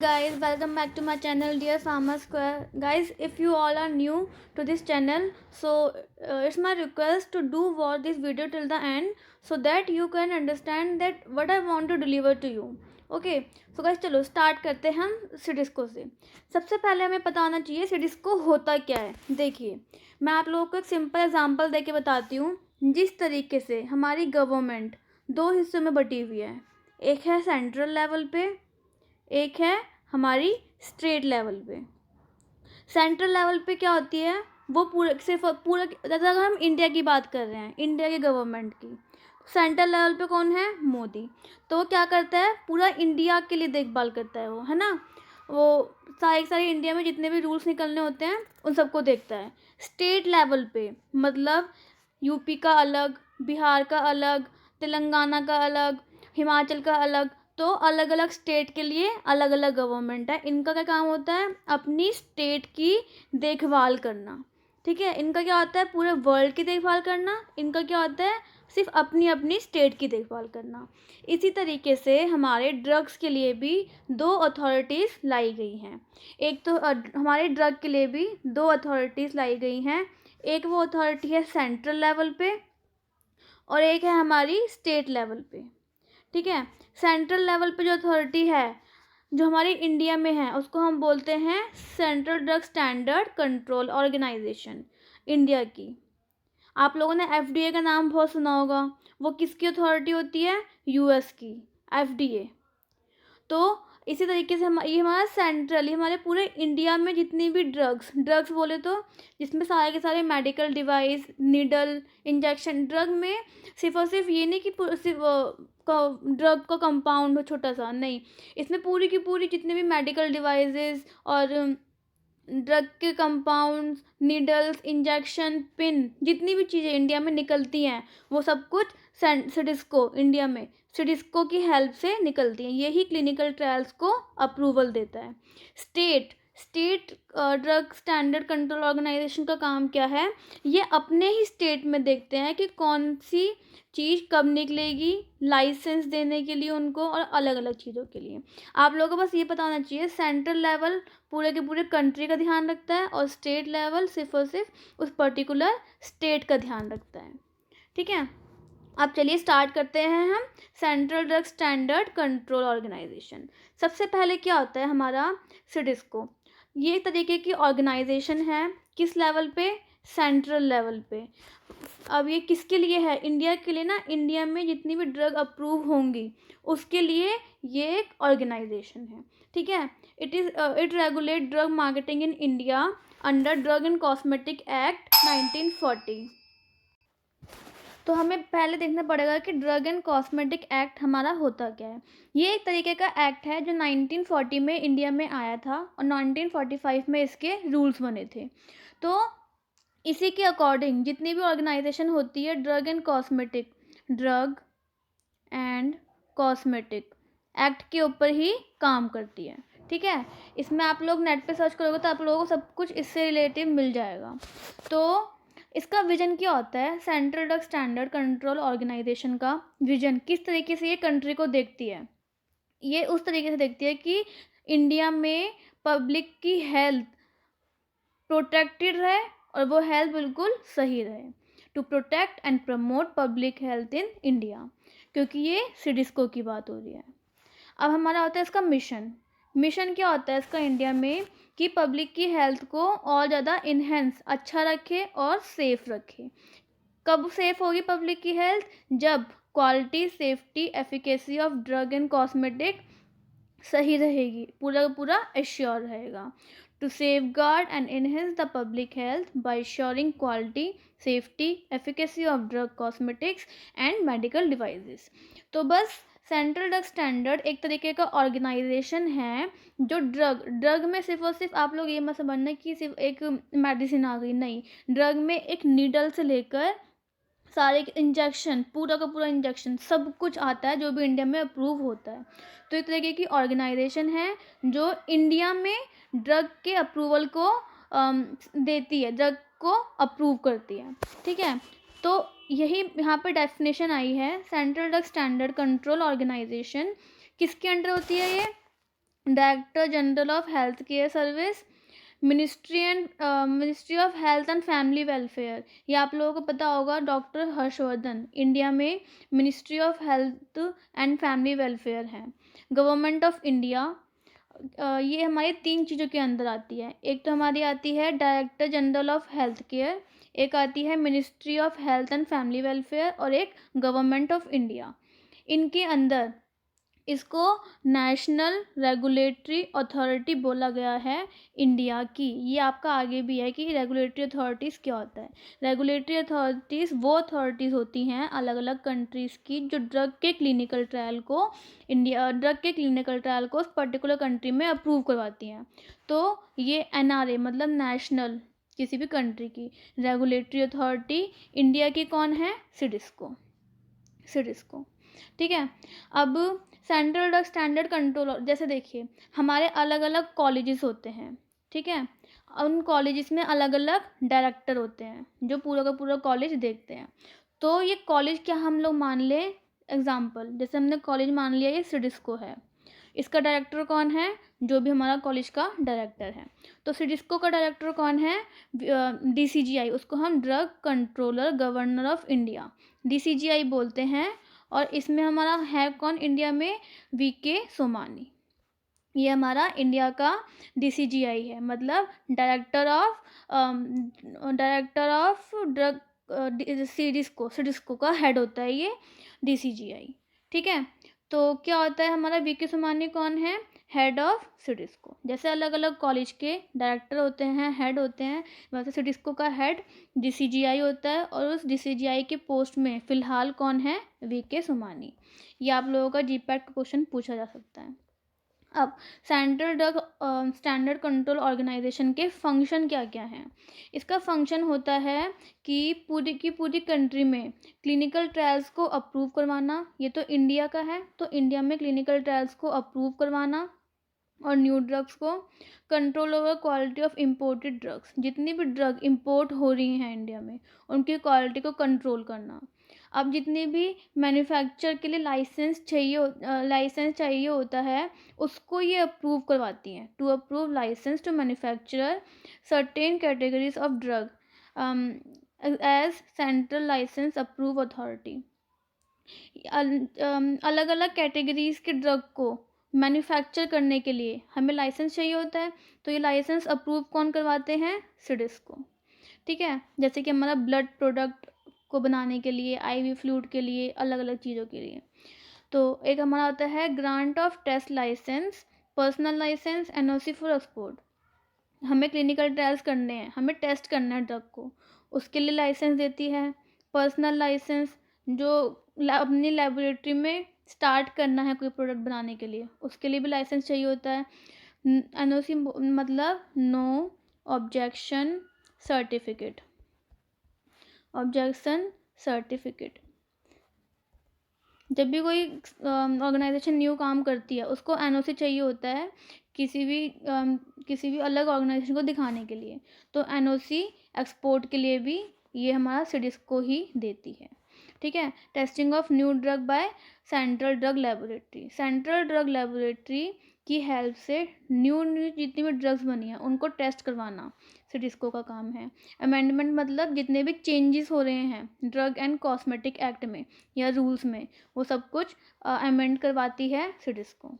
Guys, welcome back to my channel Dear Pharma Square. Guys, if you all are new to this channel, so it's my request to do watch this video till the end so that you can understand that what I want to deliver to you. Okay so guys, चलो start करते हैं हम सिडिस्को से। सबसे पहले हमें पता होना चाहिए सिडिस्को होता क्या है। देखिए, मैं आप लोगों को एक सिंपल एग्जांपल देके बताती हूँ। जिस तरीके से हमारी गवर्नमेंट दो हिस्सों में बटी हुई है, एक है सेंट्रल लेवल पे, एक है हमारी स्टेट लेवल पे। सेंट्रल लेवल पे क्या होती है, वो पूरा जैसे अगर हम इंडिया की बात कर रहे हैं, इंडिया की गवर्नमेंट की, सेंट्रल लेवल पे कौन है? मोदी। तो वो क्या करता है, पूरा इंडिया के लिए देखभाल करता है वो, है ना। वो सारे इंडिया में जितने भी रूल्स निकलने होते हैं उन सबको देखता है। स्टेट लेवल पे मतलब यूपी का अलग, बिहार का अलग, तेलंगाना का अलग, हिमाचल का अलग। तो अलग अलग स्टेट के लिए अलग अलग गवर्नमेंट है। इनका क्या काम होता है? अपनी स्टेट की देखभाल करना। ठीक है, इनका क्या होता है? पूरे वर्ल्ड की देखभाल करना। इनका क्या होता है? सिर्फ अपनी अपनी स्टेट की देखभाल करना। इसी तरीके से हमारे ड्रग्स के लिए भी दो अथॉरिटीज़ लाई गई हैं। एक तो हमारे ड्रग के लिए भी दो अथॉरिटीज़ लाई गई हैं। एक वो अथॉरिटी है सेंट्रल लेवल पे और एक है हमारी स्टेट लेवल पे। ठीक है, सेंट्रल लेवल पे जो अथॉरिटी है जो हमारी इंडिया में है उसको हम बोलते हैं central drug standard control organization, India की। आप लोगों ने एफडीए का नाम बहुत सुना होगा। वो किसकी अथॉरिटी होती है? यूएस की एफडीए। तो इसी तरीके से ये हमारा सेंट्रल, ये हमारे पूरे इंडिया में जितनी भी ड्रग्स बोले तो जिसमें सारे के सारे medical device, needle, injection, drug में सिर्फ और सिर्फ ये नहीं कि सिर्फ ड्रग का कंपाउंड हो छोटा सा, नहीं, इसमें पूरी की पूरी जितने भी मेडिकल डिवाइसेस और ड्रग के कंपाउंड्स, नीडल्स, इंजेक्शन, पिन, जितनी भी चीज़ें इंडिया में निकलती हैं वो सब कुछ सिडिस्को, इंडिया में सिडिस्को की हेल्प से निकलती हैं। यही क्लिनिकल ट्रायल्स को अप्रूवल देता है। State drug standard control organization का काम क्या है? ये अपने ही स्टेट में देखते हैं कि कौन सी चीज़ कब निकलेगी, लाइसेंस देने के लिए उनको, और अलग अलग चीज़ों के लिए। आप लोगों को बस ये पता होना चाहिए, सेंट्रल लेवल पूरे के पूरे कंट्री का ध्यान रखता है और स्टेट लेवल सिर्फ और सिर्फ उस पर्टिकुलर स्टेट का ध्यान रखता है। ठीक है, अब चलिए स्टार्ट करते हैं हम central drug standard control organization. सबसे पहले क्या होता है हमारा सिडिस्को? ये एक तरीके की ऑर्गेनाइजेशन है। किस लेवल पे? सेंट्रल लेवल पे। अब ये किसके लिए है? इंडिया के लिए ना। इंडिया में जितनी भी ड्रग अप्रूव होंगी उसके लिए ये एक ऑर्गेनाइजेशन है। ठीक है, it regulate drug marketing in India under drug and cosmetic act 1940। तो हमें पहले देखना पड़ेगा कि ड्रग एंड कॉस्मेटिक एक्ट हमारा होता क्या है। ये एक तरीके का एक्ट है जो 1940 में इंडिया में आया था और 1945 में इसके रूल्स बने थे। तो इसी के अकॉर्डिंग जितनी भी ऑर्गेनाइजेशन होती है ड्रग एंड कॉस्मेटिक एक्ट के ऊपर ही काम करती है। ठीक है, इसमें आप लोग नेट पे सर्च करोगे तो आप लोगों को सब कुछ इससे रिलेटिव मिल जाएगा। तो इसका विजन क्या होता है? Central drug standard control organization का विजन किस तरीके से ये कंट्री को देखती है? ये उस तरीके से देखती है कि इंडिया में पब्लिक की हेल्थ प्रोटेक्टेड रहे और वो हेल्थ बिल्कुल सही रहे। To protect and promote public health in India, क्योंकि ये सिडिस्को की बात हो रही है। अब हमारा होता है इसका मिशन क्या होता है इसका इंडिया में? कि पब्लिक की हेल्थ को और ज़्यादा इन्हेंस, अच्छा रखे और सेफ रखे। कब सेफ होगी पब्लिक की हेल्थ? जब quality, safety, efficacy of drug and cosmetic सही रहेगी, पूरा एश्योर रहेगा। To safeguard and enhance the public health by assuring quality, safety, efficacy of drug, cosmetics and medical devices. तो बस सेंट्रल ड्रग स्टैंडर्ड एक तरीके का ऑर्गेनाइजेशन है जो ड्रग में सिर्फ और सिर्फ आप लोग ये मत समझना कि सिर्फ एक मेडिसिन आ गई, नहीं। ड्रग में एक नीडल से लेकर सारे इंजेक्शन, पूरा का पूरा इंजेक्शन, सब कुछ आता है जो भी इंडिया में अप्रूव होता है। तो इस तरीके की ऑर्गेनाइजेशन है जो इंडिया में ड्रग के अप्रूवल को देती है, ड्रग को अप्रूव करती है। ठीक है, तो यही यहाँ पर डेफिनेशन आई है। Central drug standard control organization किसके अंडर होती है? ये director general of health care service, ministry of health and family welfare, ये आप लोगों को पता होगा, डॉक्टर हर्षवर्धन इंडिया में ministry of health and family welfare है। गवर्नमेंट ऑफ इंडिया, ये हमारी 3 चीज़ों के अंदर आती है। एक तो हमारी आती है director general of health care, एक आती है ministry of health and family welfare, और एक गवर्नमेंट ऑफ इंडिया। इनके अंदर इसको नेशनल रेगुलेटरी अथॉरिटी बोला गया है इंडिया की। ये आपका आगे भी है कि रेगुलेटरी अथॉरिटीज़ क्या होता है। रेगुलेटरी अथॉरिटीज़ वो अथॉरिटीज़ होती हैं अलग अलग कंट्रीज़ की जो ड्रग के क्लिनिकल ट्रायल को उस पर्टिकुलर कंट्री में अप्रूव करवाती हैं। तो ये एनआरए मतलब नेशनल किसी भी कंट्री की रेगुलेटरी अथॉरिटी इंडिया की कौन है? सिडिस्को। ठीक है। अब सेंट्रल ड्रग स्टैंडर्ड कंट्रोल, जैसे देखिए हमारे अलग अलग कॉलेजेस होते हैं, ठीक है, उन कॉलेजेस में अलग अलग डायरेक्टर होते हैं जो पूरा का पूरा कॉलेज देखते हैं। तो ये कॉलेज क्या हम लोग मान ले, एग्जाम्पल जैसे हमने कॉलेज मान लिया ये सिडिस्को है, इसका डायरेक्टर कौन है? जो भी हमारा कॉलेज का डायरेक्टर है। तो सिडिस्को का डायरेक्टर कौन है? DCGI, उसको हम drug controller governor of India DCGI बोलते हैं। और इसमें हमारा है कौन इंडिया में? VK सोमानी, ये हमारा इंडिया का DCGI है, मतलब डायरेक्टर ऑफ ड्रग सिडिस्को का हेड होता है ये DCGI। ठीक है। तो क्या होता है हमारा VK सोमानी कौन है? Head of CDSCO. जैसे अलग अलग कॉलेज के डायरेक्टर होते हैं, हेड होते हैं, वैसे सिडिस्को का हेड DCGI होता है। और उस DCGI के पोस्ट में फ़िलहाल कौन है? VK सोमानी। ये आप लोगों का GPAT का क्वेश्चन पूछा जा सकता है। अब central drug standard control organization के फंक्शन क्या क्या हैं? इसका फंक्शन होता है कि पूरी कंट्री में क्लिनिकल ट्रायल्स को अप्रूव करवाना, ये तो इंडिया का है, तो इंडिया में क्लिनिकल ट्रायल्स को अप्रूव करवाना, और न्यू ड्रग्स को control over quality of imported drugs, जितनी भी ड्रग इम्पोर्ट हो रही हैं इंडिया में उनकी क्वालिटी को कंट्रोल करना। अब जितने भी मैन्युफैक्चर के लिए लाइसेंस चाहिए होता है उसको ये अप्रूव करवाती हैं। To approve license to manufacturer certain categories of drug as central license approve authority. अलग अलग कैटेगरीज के ड्रग को मैन्युफैक्चर करने के लिए हमें लाइसेंस चाहिए होता है, तो ये लाइसेंस अप्रूव कौन करवाते हैं? सिडिस्को। ठीक है। जैसे कि हमारा ब्लड प्रोडक्ट को बनाने के लिए, IV फ्लूइड के लिए, अलग अलग चीज़ों के लिए। तो एक हमारा होता है grant of test license, personal license, NOC for export. हमें क्लिनिकल ट्रायल्स करने हैं, हमें टेस्ट करना है ड्रग को, उसके लिए लाइसेंस देती है। पर्सनल लाइसेंस जो अपनी लेबोरेटरी में स्टार्ट करना है कोई प्रोडक्ट बनाने के लिए, उसके लिए भी लाइसेंस चाहिए होता है। NOC मतलब नो ऑब्जेक्शन सर्टिफिकेट। जब भी कोई ऑर्गेनाइजेशन न्यू काम करती है उसको NOC चाहिए होता है किसी भी अलग ऑर्गेनाइजेशन को दिखाने के लिए। तो NOC एक्सपोर्ट के लिए भी ये हमारा सिडिस्को ही देती है। ठीक है। Testing of new drug by central drug laboratory की हेल्प से न्यू जितनी भी ड्रग्स बनी हैं उनको टेस्ट करवाना सिडिस्को का काम है। अमेंडमेंट मतलब जितने भी चेंजेस हो रहे हैं ड्रग एंड कॉस्मेटिक एक्ट में या रूल्स में, वो सब कुछ अमेंड करवाती है CDSCO.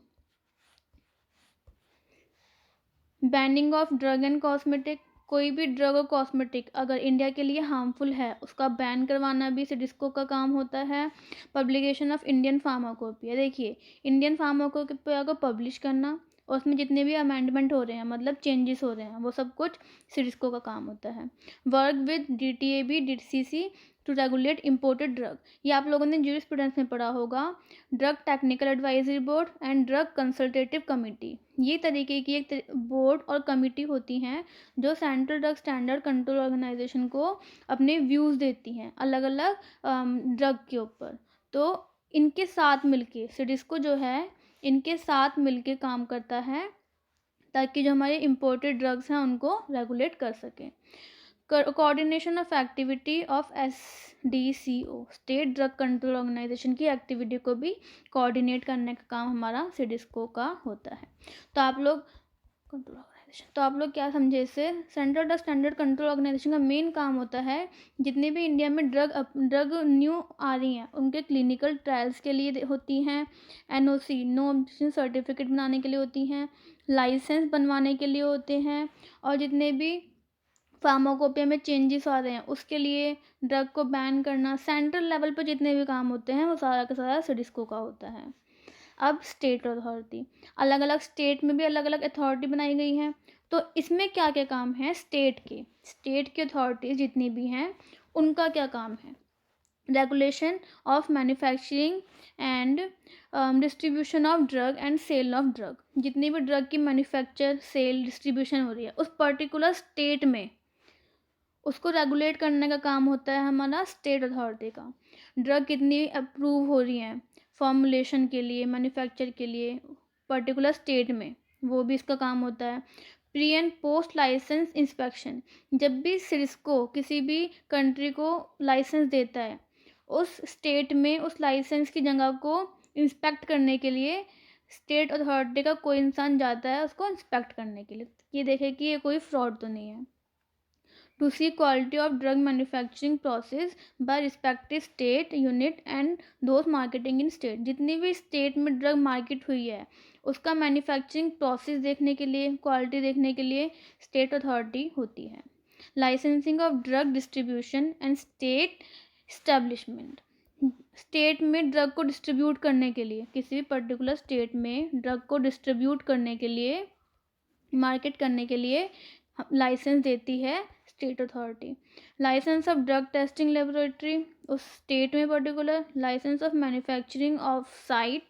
Banning of drug and cosmetic, कोई भी ड्रग और कॉस्मेटिक अगर इंडिया के लिए हार्मफुल है उसका बैन करवाना भी सिडिस्को का काम होता है। पब्लिकेशन ऑफ इंडियन फार्माकोपिया, देखिए इंडियन फार्माकोपिया को पब्लिश करना और उसमें जितने भी अमेंडमेंट हो रहे हैं मतलब चेंजेस हो रहे हैं वो सब कुछ सिडिस्को का काम होता है। Work with DTAB DCC to regulate imported drug, ये आप लोगों ने ज्यूरिस्प्रूडेंस में पढ़ा होगा। Drug technical advisory board and drug consultative committee, ये तरीके की एक बोर्ड और कमेटी होती हैं जो central drug standard control organization को अपने व्यूज़ देती हैं अलग अलग ड्रग के ऊपर। तो इनके साथ मिलके सिडिस्को जो है इनके साथ मिलके काम करता है ताकि जो हमारे इम्पोर्टेड ड्रग्स हैं उनको रेगुलेट कर सकें। Coordination of activity of SDCO, state drug control organization की एक्टिविटी को भी कोऑर्डिनेट करने का काम हमारा सिडिस्को का होता है। तो आप लोग क्या समझे इससे? Central drug standard control organization का मेन काम होता है जितने भी इंडिया में ड्रग न्यू आ रही हैं उनके क्लिनिकल ट्रायल्स के लिए होती हैं, NOC नो ऑब्जेक्शन सर्टिफिकेट बनाने के लिए होती हैं, लाइसेंस बनवाने के लिए होते हैं, और जितने भी फार्माकोपिया में चेंजेस आ रहे हैं उसके लिए, ड्रग को बैन करना, सेंट्रल लेवल पर जितने भी काम होते हैं वो सारा का सारा सिडिस्को का होता है। अब स्टेट अथॉरिटी, अलग अलग स्टेट में भी अलग अलग अथॉरिटी बनाई गई हैं। तो इसमें क्या क्या काम है स्टेट की अथॉरिटीज जितनी भी हैं उनका क्या काम है? Regulation of manufacturing and distribution of drug and sale of drug, जितनी भी ड्रग की मैन्युफैक्चर, सेल, डिस्ट्रीब्यूशन हो रही है उस पर्टिकुलर स्टेट में, उसको रेगुलेट करने का काम होता है हमारा स्टेट अथॉरिटी का। ड्रग कितनी अप्रूव हो रही हैं फॉर्मुलेशन के लिए, मैन्युफैक्चर के लिए पर्टिकुलर स्टेट में, वो भी इसका काम होता है। Pre and post license inspection, जब भी सिडिस्को किसी भी कंट्री को लाइसेंस देता है उस स्टेट में उस लाइसेंस की जगह को इंस्पेक्ट करने के लिए स्टेट अथॉरिटी का कोई इंसान जाता है उसको इंस्पेक्ट करने के लिए, ये देखे कि ये कोई फ्रॉड तो नहीं है। To see quality of drug manufacturing process by respective state unit and those marketing in state, जितनी भी स्टेट में ड्रग मार्केट हुई है उसका मैन्युफैक्चरिंग प्रोसेस देखने के लिए, क्वालिटी देखने के लिए स्टेट अथॉरिटी होती है। Licensing of drug distribution and state establishment, state में ड्रग को डिस्ट्रीब्यूट करने के लिए, किसी भी पर्टिकुलर स्टेट में ड्रग को डिस्ट्रीब्यूट करने के लिए, मार्केट करने के लिए लाइसेंस देती है state authority. License of drug testing laboratory, उस स्टेट में particular. License of manufacturing of site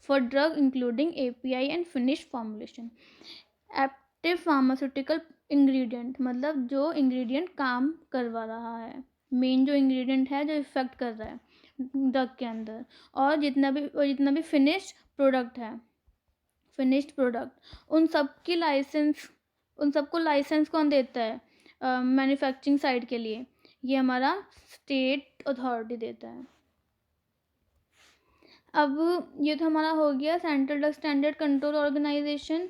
for drug including API and finish formulation. Active pharmaceutical ingredient, मतलब जो इंग्रेडिएंट काम करवा रहा है, मेन जो इंग्रेडिएंट है जो इफेक्ट कर रहा है ड्रग के अंदर, और जितना भी फिनिश प्रोडक्ट है, फिनिश्ड प्रोडक्ट, उन सबको लाइसेंस कौन देता है मैन्युफैक्चरिंग साइड के लिए? ये हमारा स्टेट अथॉरिटी देता है। अब ये तो हमारा हो गया central drug standard control organisation,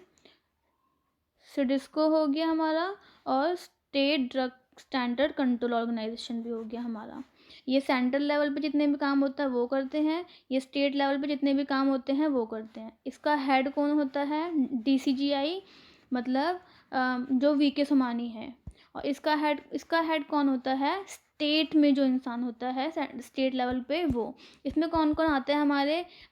CDSCO हो गया हमारा, और state drug standard control organisation भी हो गया हमारा। ये सेंट्रल लेवल पे जितने भी काम होता है वो करते हैं, ये स्टेट लेवल पे जितने भी काम होते हैं वो करते हैं। इसका हेड कौन होता है? DCGI, मतलब जो VK सोमानी है। और इसका हेड कौन होता है? स्टेट में जो इंसान होता है स्टेट लेवल पे वो। इसमें कौन कौन आते हैं?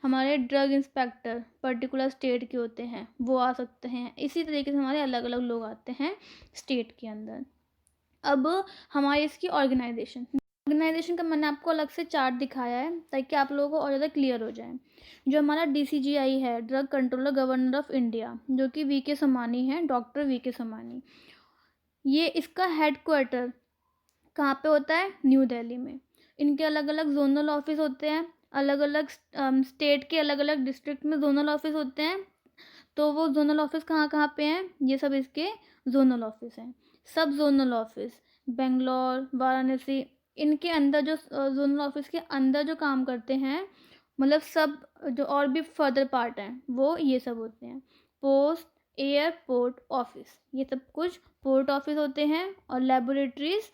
हमारे ड्रग इंस्पेक्टर पर्टिकुलर स्टेट के होते हैं, वो आ सकते हैं। इसी तरीके से हमारे अलग अलग लोग आते हैं स्टेट के अंदर। अब हमारी इसकी ऑर्गेनाइजेशन का मैंने आपको अलग से चार्ट दिखाया है ताकि आप लोगों को और ज़्यादा क्लियर हो जाए। जो हमारा DCGI है, drug controller governor of India, जो कि VK सोमानी है, डॉक्टर VK सोमानी, ये इसका हेड क्वार्टर कहाँ पे होता है? न्यू दिल्ली में। इनके अलग अलग जोनल ऑफिस होते हैं, अलग अलग स्टेट के अलग अलग डिस्ट्रिक्ट में जोनल ऑफिस होते हैं। तो वो जोनल ऑफिस कहाँ कहाँ पे हैं? ये सब इसके जोनल ऑफिस हैं। सब जोनल ऑफिस बेंगलोर, वाराणसी, इनके अंदर जो जोनल ऑफिस के अंदर जो काम करते हैं, मतलब सब जो और भी फर्दर पार्ट हैं वो ये सब होते हैं। पोस्ट, एयरपोर्ट ऑफिस, ये सब कुछ पोर्ट ऑफिस होते हैं। और लेबोरेटरीज,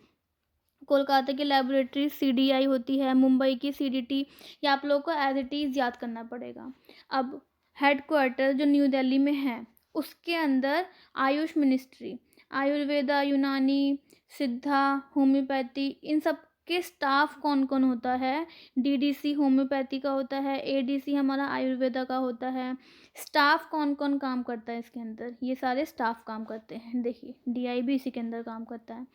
कोलकाता की लेबोरेटरी CDI होती है, मुंबई की CDT, ये आप लोगों को एज इट इज़ याद करना पड़ेगा। अब हेड क्वार्टर जो न्यू दिल्ली में है उसके अंदर आयुष मिनिस्ट्री, आयुर्वेदा, यूनानी, सिद्धा, होम्योपैथी, इन सब के स्टाफ कौन कौन होता है? DDC होम्योपैथी का होता है, ADC हमारा आयुर्वेदा का होता है। स्टाफ कौन कौन काम करता है इसके अंदर? ये सारे स्टाफ काम करते हैं। देखिए DI भी इसी के अंदर काम करता है।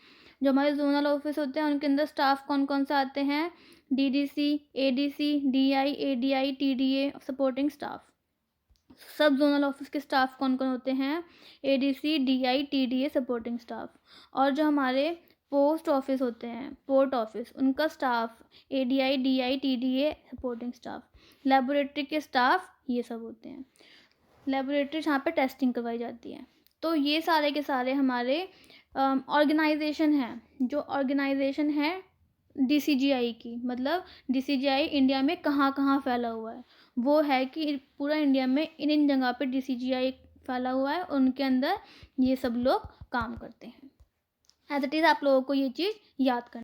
जो हमारे जोनल ऑफिस होते हैं उनके अंदर स्टाफ कौन कौन से आते हैं? DDC, ADC, DI, ADI, TDA, supporting staff. सब जोनल ऑफिस के स्टाफ कौन कौन होते हैं? ADC, DI, TDA, supporting staff. और जो हमारे पोस्ट ऑफिस होते हैं, पोर्ट ऑफिस, उनका staff ADI, DI, TDA, supporting staff. Laboratory के स्टाफ ये सब होते हैं। लेबोरेटरी जहाँ पे टेस्टिंग करवाई जाती है। तो ये सारे के सारे हमारे ऑर्गेनाइजेशन है, जो ऑर्गेनाइजेशन है DCGI की, मतलब DCGI इंडिया में कहाँ कहाँ फैला हुआ है, वो है कि पूरा इंडिया में इन इन जगह पे DCGI फैला हुआ है, उनके अंदर ये सब लोग काम करते हैं। एज इट इज़ आप लोगों को ये चीज़ याद करना।